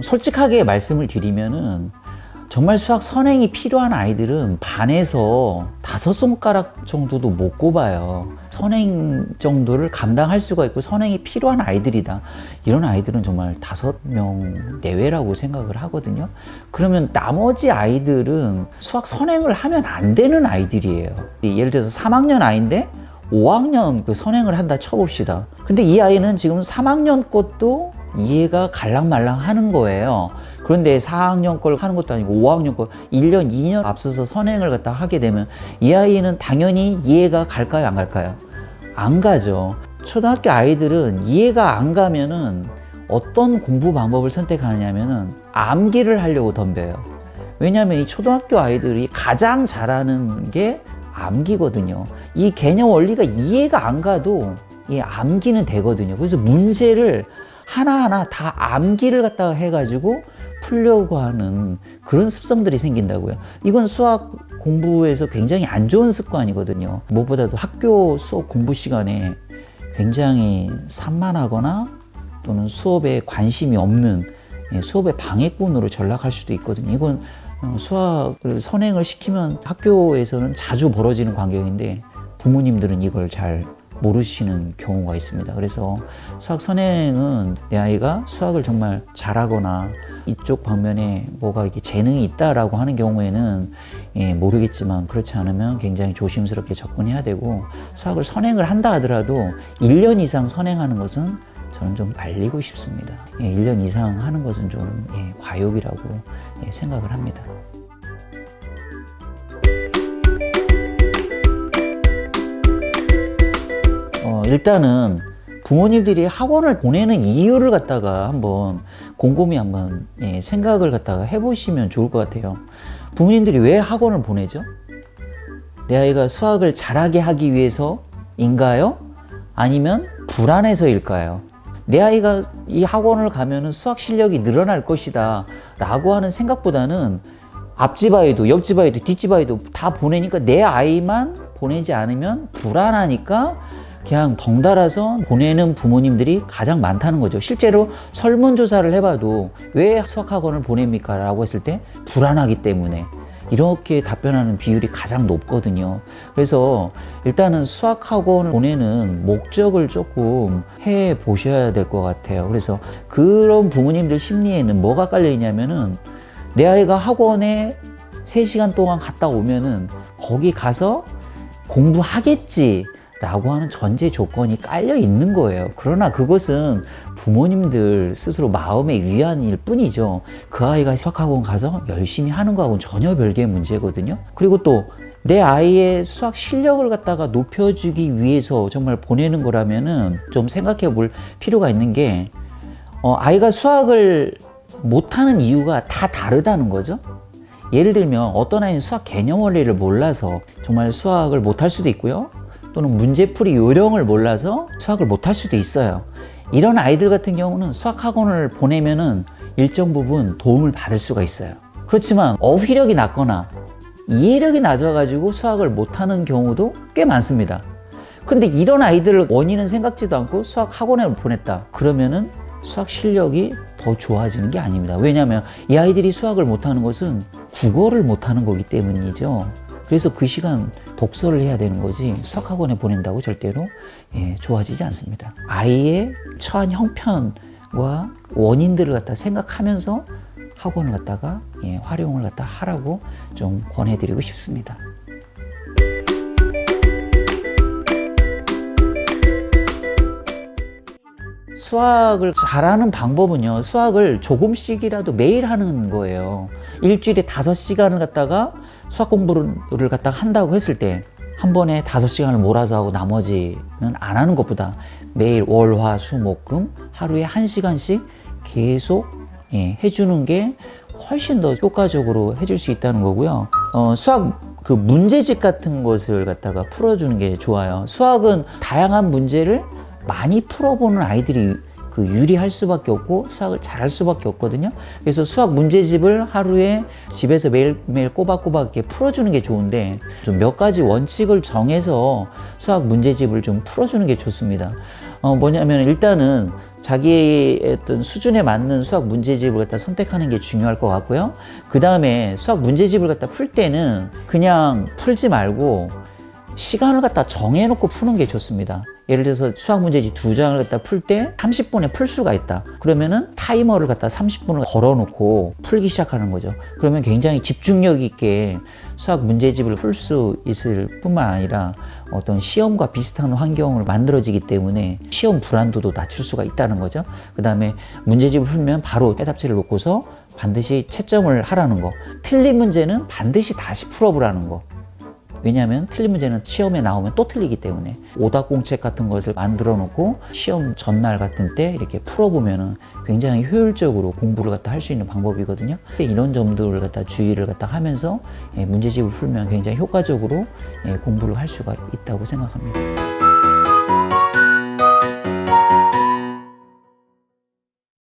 솔직하게 말씀을 드리면은 정말 수학 선행이 필요한 아이들은 반에서 5손가락 정도도 못 꼽아요. 선행 정도를 감당할 수가 있고 선행이 필요한 아이들이다. 이런 아이들은 정말 5명 내외라고 생각을 하거든요. 그러면 나머지 아이들은 수학 선행을 하면 안 되는 아이들이에요. 예를 들어서 3학년 아이인데 5학년 그 선행을 한다 쳐봅시다. 근데 이 아이는 지금 3학년 것도 이해가 갈랑말랑 하는 거예요. 그런데 4학년 걸 하는 것도 아니고 5학년 걸 1년, 2년 앞서서 선행을 갖다 하게 되면 이 아이는 당연히 이해가 갈까요, 안 갈까요? 안 가죠. 초등학교 아이들은 이해가 안 가면은 어떤 공부 방법을 선택하느냐면은 암기를 하려고 덤벼요. 왜냐하면 이 초등학교 아이들이 가장 잘하는 게 암기거든요. 이 개념 원리가 이해가 안 가도 이 암기는 되거든요. 그래서 문제를 하나하나 다 암기를 갖다가 해가지고 풀려고 하는 그런 습성들이 생긴다고요. 이건 수학 공부에서 굉장히 안 좋은 습관이거든요. 무엇보다도 학교 수업 공부 시간에 굉장히 산만하거나 또는 수업에 관심이 없는 수업의 방해꾼으로 전락할 수도 있거든요. 이건 수학을 선행을 시키면 학교에서는 자주 벌어지는 광경인데 부모님들은 이걸 잘 모르시는 경우가 있습니다. 그래서 수학 선행은 내 아이가 수학을 정말 잘하거나 이쪽 방면에 뭐가 이렇게 재능이 있다라고 하는 경우에는 모르겠지만 그렇지 않으면 굉장히 조심스럽게 접근해야 되고 수학을 선행을 한다 하더라도 1년 이상 선행하는 것은 저는 좀 말리고 싶습니다. 1년 이상 하는 것은 좀 과욕이라고 생각을 합니다. 일단은 부모님들이 학원을 보내는 이유를 갖다가 한번 곰곰이 한번 생각을 갖다가 해보시면 좋을 것 같아요. 부모님들이 왜 학원을 보내죠? 내 아이가 수학을 잘하게 하기 위해서인가요? 아니면 불안해서일까요? 내 아이가 이 학원을 가면은 수학 실력이 늘어날 것이다 라고 하는 생각보다는 앞집 아이도 옆집 아이도 뒷집 아이도 다 보내니까 내 아이만 보내지 않으면 불안하니까 그냥 덩달아서 보내는 부모님들이 가장 많다는 거죠. 실제로 설문조사를 해봐도 왜 수학학원을 보냅니까? 라고 했을 때 불안하기 때문에 이렇게 답변하는 비율이 가장 높거든요. 그래서 일단은 수학학원을 보내는 목적을 조금 해 보셔야 될 것 같아요. 그래서 그런 부모님들 심리에는 뭐가 깔려 있냐면은 내 아이가 학원에 3시간 동안 갔다 오면은 거기 가서 공부하겠지 라고 하는 전제 조건이 깔려 있는 거예요. 그러나 그것은 부모님들 스스로 마음의 위안일 뿐이죠. 그 아이가 수학학원 가서 열심히 하는 거하고는 전혀 별개의 문제거든요. 그리고 또 내 아이의 수학 실력을 갖다가 높여주기 위해서 정말 보내는 거라면은 좀 생각해 볼 필요가 있는 게 아이가 수학을 못하는 이유가 다 다르다는 거죠. 예를 들면 어떤 아이는 수학 개념 원리를 몰라서 정말 수학을 못할 수도 있고요. 또는 문제풀이 요령을 몰라서 수학을 못할 수도 있어요. 이런 아이들 같은 경우는 수학학원을 보내면은 일정 부분 도움을 받을 수가 있어요. 그렇지만 어휘력이 낮거나 이해력이 낮아가지고 수학을 못하는 경우도 꽤 많습니다. 근데 이런 아이들을 원인은 생각지도 않고 수학학원에 보냈다. 그러면은 수학 실력이 더 좋아지는 게 아닙니다. 왜냐하면 이 아이들이 수학을 못하는 것은 국어를 못하는 거기 때문이죠. 그래서 그 시간 독서를 해야 되는 거지 수학학원에 보낸다고 절대로 좋아지지 않습니다. 아이의 처한 형편과 원인들을 갖다 생각하면서 학원을 갖다가 활용을 갖다 하라고 좀 권해드리고 싶습니다. 수학을 잘하는 방법은요, 수학을 조금씩이라도 매일 하는 거예요. 일주일에 5시간을 갖다가 수학 공부를 갖다가 한다고 했을 때 한 번에 5시간을 몰아서 하고 나머지는 안 하는 것보다 매일 월, 화, 수, 목, 금 하루에 1시간씩 계속 해주는 게 훨씬 더 효과적으로 해줄 수 있다는 거고요. 수학 그 문제집 같은 것을 갖다가 풀어주는 게 좋아요. 수학은 다양한 문제를 많이 풀어보는 아이들이 그 유리할 수밖에 없고 수학을 잘할 수밖에 없거든요. 그래서 수학 문제집을 하루에 집에서 매일매일 꼬박꼬박 이렇게 풀어주는 게 좋은데 좀 몇 가지 원칙을 정해서 수학 문제집을 좀 풀어주는 게 좋습니다. 뭐냐면 일단은 자기의 어떤 수준에 맞는 수학 문제집을 갖다 선택하는 게 중요할 것 같고요. 그 다음에 수학 문제집을 갖다 풀 때는 그냥 풀지 말고 시간을 갖다 정해놓고 푸는 게 좋습니다. 예를 들어서 수학 문제집 2장을 갖다 풀 때 30분에 풀 수가 있다. 그러면은 타이머를 갖다 30분을 걸어놓고 풀기 시작하는 거죠. 그러면 굉장히 집중력 있게 수학 문제집을 풀 수 있을 뿐만 아니라 어떤 시험과 비슷한 환경을 만들어지기 때문에 시험 불안도도 낮출 수가 있다는 거죠. 그 다음에 문제집을 풀면 바로 해답지를 놓고서 반드시 채점을 하라는 거. 틀린 문제는 반드시 다시 풀어보라는 거. 왜냐하면 틀린 문제는 시험에 나오면 또 틀리기 때문에 오답공책 같은 것을 만들어 놓고 시험 전날 같은 때 이렇게 풀어보면 굉장히 효율적으로 공부를 갖다 할 수 있는 방법이거든요. 이런 점들을 갖다 주의를 갖다 하면서 문제집을 풀면 굉장히 효과적으로 공부를 할 수가 있다고 생각합니다.